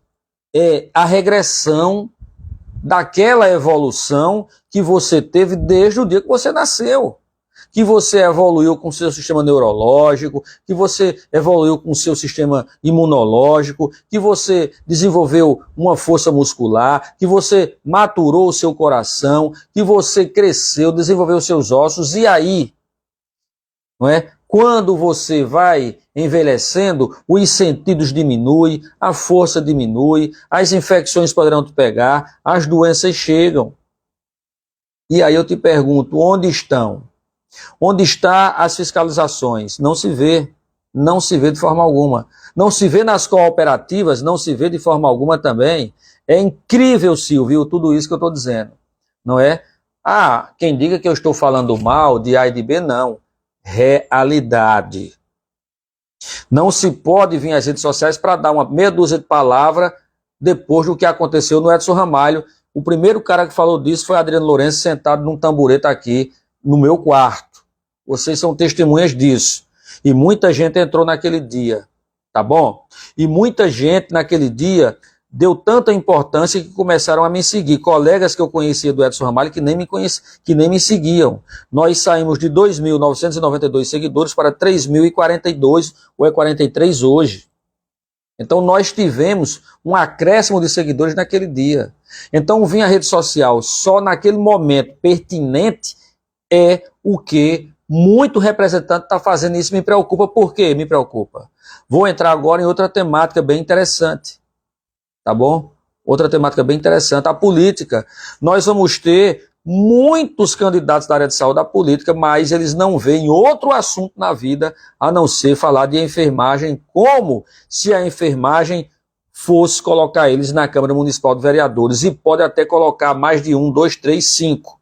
é a regressão daquela evolução que você teve desde o dia que você nasceu. Que você evoluiu com o seu sistema neurológico, que você evoluiu com o seu sistema imunológico, que você desenvolveu uma força muscular, que você maturou o seu coração, que você cresceu, desenvolveu os seus ossos, e aí, não é? Quando você vai envelhecendo, os sentidos diminuem, a força diminui, as infecções poderão te pegar, as doenças chegam. E aí eu te pergunto, onde estão? Onde estão as fiscalizações? Não se vê de forma alguma. Não se vê nas cooperativas, não se vê de forma alguma também. É incrível, Silvio, tudo isso que eu estou dizendo, não é? Ah, quem diga que eu estou falando mal de A e de B, não. Realidade. Não se pode vir às redes sociais para dar uma meia dúzia de palavras depois do que aconteceu no Edson Ramalho. O primeiro cara que falou disso foi Adriano Lourenço, sentado num tamborete aqui no meu quarto. Vocês são testemunhas disso. E muita gente entrou naquele dia, tá bom? E muita gente naquele dia deu tanta importância que começaram a me seguir. Colegas que eu conhecia do Edson Ramalho que nem me seguiam. Nós saímos de 2.992 seguidores para 3.042 ou é 43 hoje. Então nós tivemos um acréscimo de seguidores naquele dia. Então vir a rede social só naquele momento pertinente é o que muito representante está fazendo. Isso me preocupa. Por quê? Me preocupa. Vou entrar agora em outra temática bem interessante. Tá bom? Outra temática bem interessante. A política. Nós vamos ter muitos candidatos da área de saúde à política, mas eles não veem outro assunto na vida a não ser falar de enfermagem, como se a enfermagem fosse colocar eles na Câmara Municipal de Vereadores. E pode até colocar mais de 1, 2, 3, 5.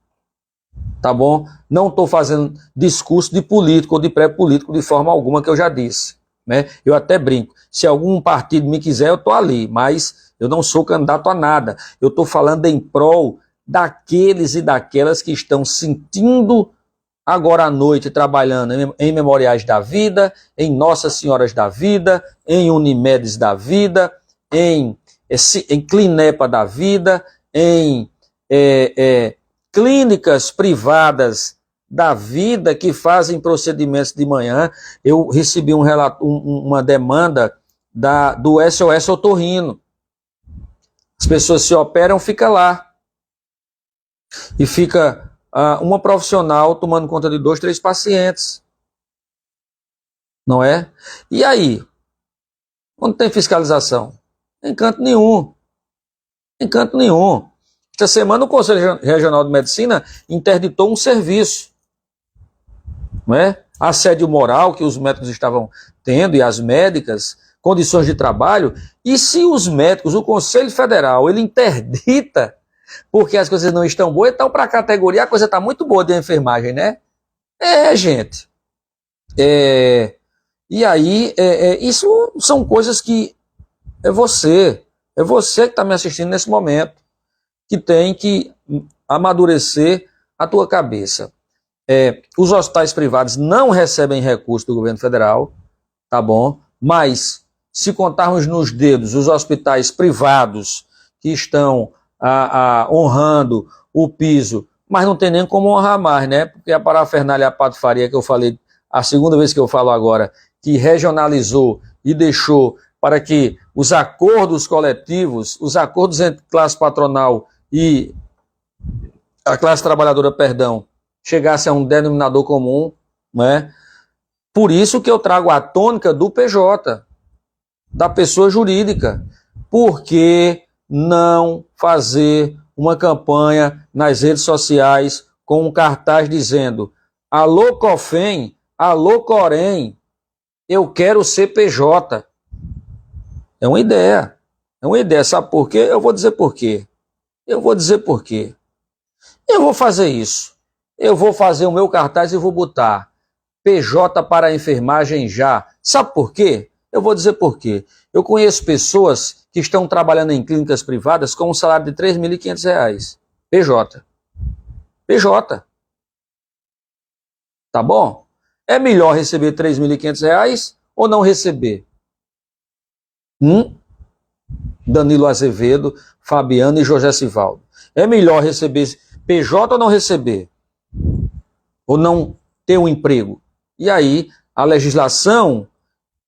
Tá bom? Não estou fazendo discurso de político ou de pré-político de forma alguma, que eu já disse, né? Eu até brinco. Se algum partido me quiser, eu estou ali, mas eu não sou candidato a nada. Eu estou falando em prol daqueles e daquelas que estão sentindo agora à noite, trabalhando em Memoriais da Vida, em Nossas Senhoras da Vida, em Unimedes da Vida, em Clinepa da Vida, em clínicas privadas da vida que fazem procedimentos de manhã. Eu recebi uma demanda do SOS Otorrino. As pessoas se operam, fica lá. E fica uma profissional tomando conta de 2, 3 pacientes. Não é? E aí? Onde tem fiscalização? Em canto nenhum. Em canto nenhum. Esta semana o Conselho Regional de Medicina interditou um serviço, não é? Assédio moral que os médicos estavam tendo e as médicas, condições de trabalho. E se os médicos, o Conselho Federal, ele interdita porque as coisas não estão boas, então para a categoria a coisa está muito boa de enfermagem, né? Gente. E aí, isso são coisas que é É você que está me assistindo nesse momento que tem que amadurecer a tua cabeça. Os hospitais privados não recebem recurso do governo federal, tá bom? Mas, se contarmos nos dedos os hospitais privados que estão honrando o piso, mas não tem nem como honrar mais, né? Porque a parafernália, a patifaria que eu falei, a segunda vez que eu falo agora, que regionalizou e deixou para que os acordos coletivos, os acordos entre classe patronal e a classe trabalhadora, chegasse a um denominador comum, né? Por isso que eu trago a tônica do PJ, da pessoa jurídica. Por que não fazer uma campanha nas redes sociais com um cartaz dizendo: alô COFEM, alô Corém, eu quero ser PJ? É uma ideia. É uma ideia. Sabe por quê? Eu vou dizer por quê. Eu vou dizer por quê. Eu vou fazer isso. Eu vou fazer o meu cartaz e vou botar PJ para a enfermagem já. Sabe por quê? Eu vou dizer por quê. Eu conheço pessoas que estão trabalhando em clínicas privadas com um salário de R$ 3.500. PJ. PJ. Tá bom? É melhor receber R$ 3.500 ou não receber? Danilo Azevedo, Fabiano e José Sivaldo. É melhor receber PJ ou não receber? Ou não ter um emprego? E aí, a legislação,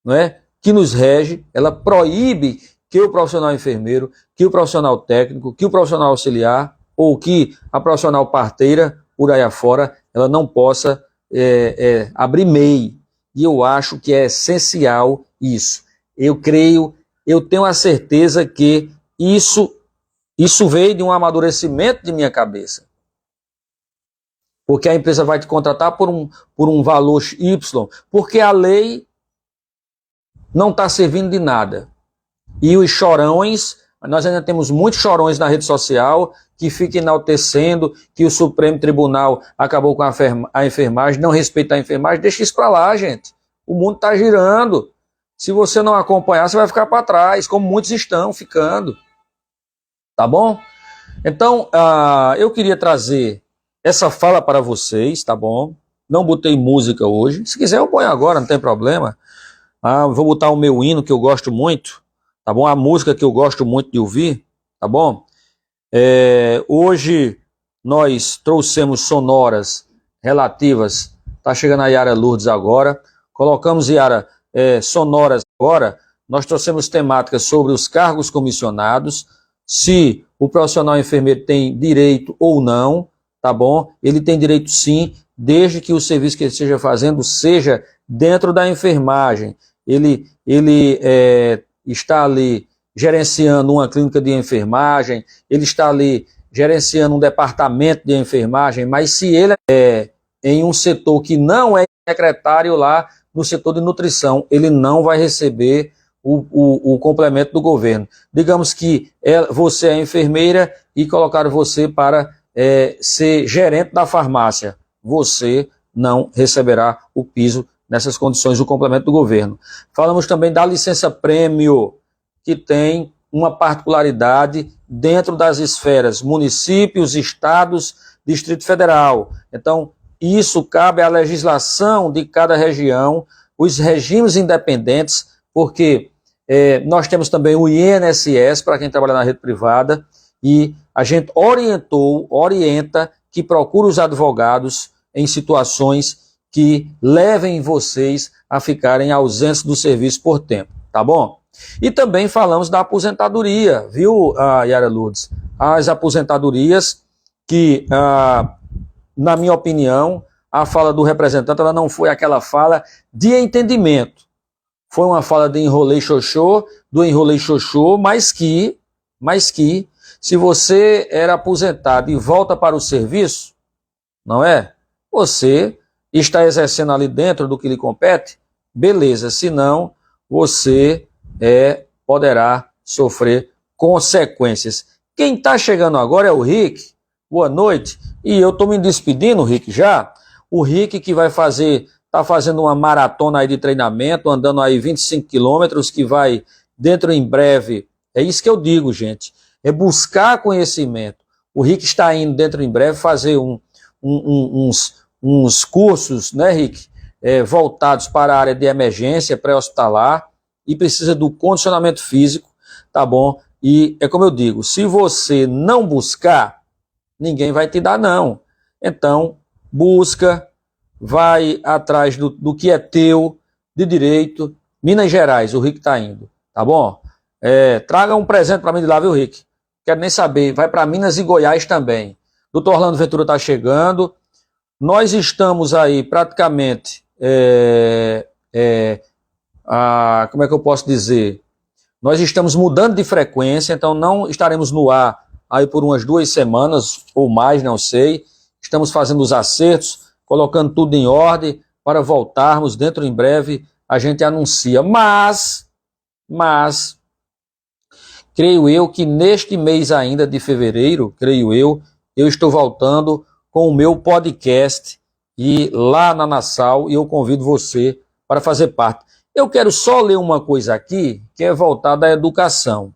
não é, que nos rege, ela proíbe que o profissional enfermeiro, que o profissional técnico, que o profissional auxiliar, ou que a profissional parteira, por aí afora, ela não possa abrir MEI. E eu acho que é essencial isso. Eu tenho a certeza que isso veio de um amadurecimento de minha cabeça. Porque a empresa vai te contratar por um valor Y, porque a lei não está servindo de nada. E os chorões, nós ainda temos muitos chorões na rede social que ficam enaltecendo que o Supremo Tribunal acabou com a enfermagem, não respeita a enfermagem. Deixa isso para lá, gente. O mundo está girando. Se você não acompanhar, você vai ficar para trás, como muitos estão ficando. Tá bom? Então, eu queria trazer essa fala para vocês, tá bom? Não botei música hoje. Se quiser, eu ponho agora, não tem problema. Vou botar o meu hino, que eu gosto muito, tá bom? A música que eu gosto muito de ouvir, tá bom? Hoje nós trouxemos sonoras relativas, tá chegando a Yara Lourdes agora, colocamos, Yara, sonoras agora, nós trouxemos temáticas sobre os cargos comissionados, se o profissional enfermeiro tem direito ou não, tá bom? Ele tem direito sim, desde que o serviço que ele esteja fazendo seja dentro da enfermagem. Ele está ali gerenciando uma clínica de enfermagem, ele está ali gerenciando um departamento de enfermagem, mas se ele é em um setor que não é secretário lá no setor de nutrição, ele não vai receber o complemento do governo. Digamos que você é enfermeira e colocaram você para ser gerente da farmácia. Você não receberá o piso nessas condições do complemento do governo. Falamos também da licença-prêmio, que tem uma particularidade dentro das esferas municípios, estados, Distrito Federal. Então, isso cabe à legislação de cada região, os regimes independentes, porque nós temos também o INSS, para quem trabalha na rede privada, e a gente orienta que procure os advogados em situações que levem vocês a ficarem ausentes do serviço por tempo, tá bom? E também falamos da aposentadoria, viu, Yara Lourdes? As aposentadorias que, na minha opinião, a fala do representante ela não foi aquela fala de entendimento. Foi uma fala de enrolei xoxô, mas que, se você era aposentado e volta para o serviço, não é? Você está exercendo ali dentro do que lhe compete, beleza, senão você poderá sofrer consequências. Quem está chegando agora é o Rick. Boa noite. E eu estou me despedindo, Rick, já. O Rick que está fazendo uma maratona aí de treinamento, andando aí 25 quilômetros, que vai, dentro em breve, É isso que eu digo, gente. É buscar conhecimento. O Rick está indo dentro em breve fazer uns cursos, né, Rick? Voltados para a área de emergência pré-hospitalar e precisa do condicionamento físico, tá bom? E é como eu digo, se você não buscar, ninguém vai te dar não. Então, busca, vai atrás do que é teu, de direito. Minas Gerais, o Rick está indo, tá bom? Traga um presente para mim de lá, viu, Rick? Quero nem saber, vai para Minas e Goiás também. Doutor Orlando Ventura está chegando. Nós estamos aí praticamente, como é que eu posso dizer? Nós estamos mudando de frequência, então não estaremos no ar aí por umas 2 semanas ou mais, não sei. Estamos fazendo os acertos, colocando tudo em ordem para voltarmos dentro em breve. A gente anuncia, mas creio eu que neste mês ainda de fevereiro, eu estou voltando com o meu podcast e lá na Nassau, e eu convido você para fazer parte. Eu quero só ler uma coisa aqui, que é voltada à educação.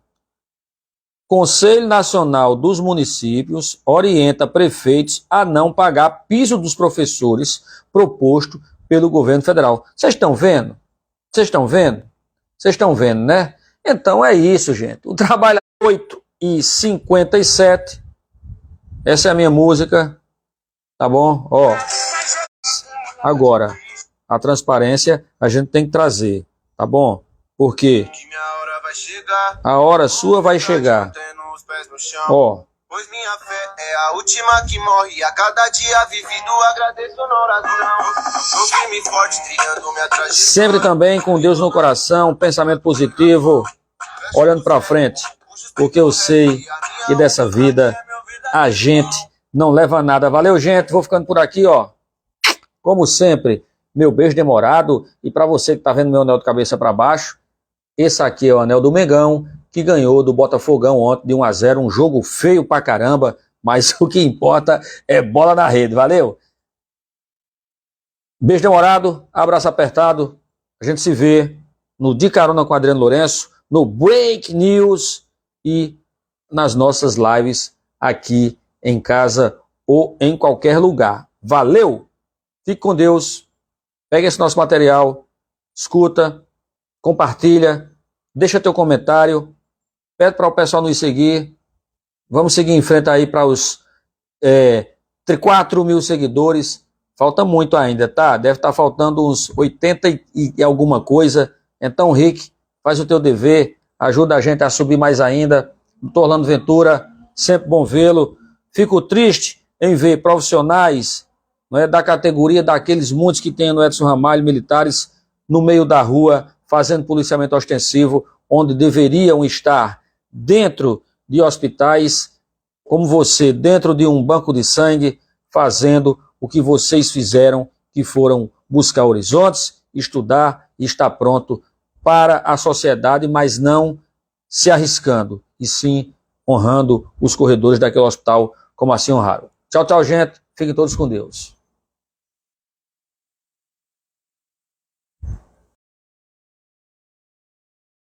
Conselho Nacional dos Municípios orienta prefeitos a não pagar piso dos professores proposto pelo governo federal. Vocês estão vendo? Vocês estão vendo? Vocês estão vendo, né? Então é isso, gente. O trabalho é 8h57. Essa é a minha música. Tá bom? Ó. Agora, a transparência a gente tem que trazer. Tá bom? Porque a hora sua vai chegar. Ó. Pois minha fé é a última que morre. A cada dia vivido agradeço na oração. Sou firme e forte, trilhando minha trajetória. Sempre também com Deus no coração, pensamento positivo, olhando para frente. Porque eu sei que dessa vida a gente não leva nada. Valeu, gente. Vou ficando por aqui, ó. Como sempre, meu beijo demorado. E para você que tá vendo meu anel de cabeça para baixo, esse aqui é o anel do Mengão, que ganhou do Botafogão ontem de 1-0, um jogo feio pra caramba, mas o que importa é bola na rede, valeu? Beijo demorado, abraço apertado, a gente se vê no De Carona com Adriano Lourenço, no Break News e nas nossas lives aqui em casa ou em qualquer lugar. Valeu! Fique com Deus, pega esse nosso material, escuta, compartilha, deixa teu comentário, pede para o pessoal nos seguir. Vamos seguir em frente aí para os 4 mil seguidores. Falta muito ainda, tá? Deve estar faltando uns 80 e alguma coisa. Então, Rick, faz o teu dever, ajuda a gente a subir mais ainda. Doutor Orlando Ventura, sempre bom vê-lo. Fico triste em ver profissionais, não é, da categoria daqueles muitos que tem no Edson Ramalho, militares, no meio da rua, fazendo policiamento ostensivo, onde deveriam estar dentro de hospitais, como você, dentro de um banco de sangue, fazendo o que vocês fizeram, que foram buscar horizontes, estudar e estar pronto para a sociedade, mas não se arriscando, e sim honrando os corredores daquele hospital, como assim honraram. Tchau, tchau, gente. Fiquem todos com Deus.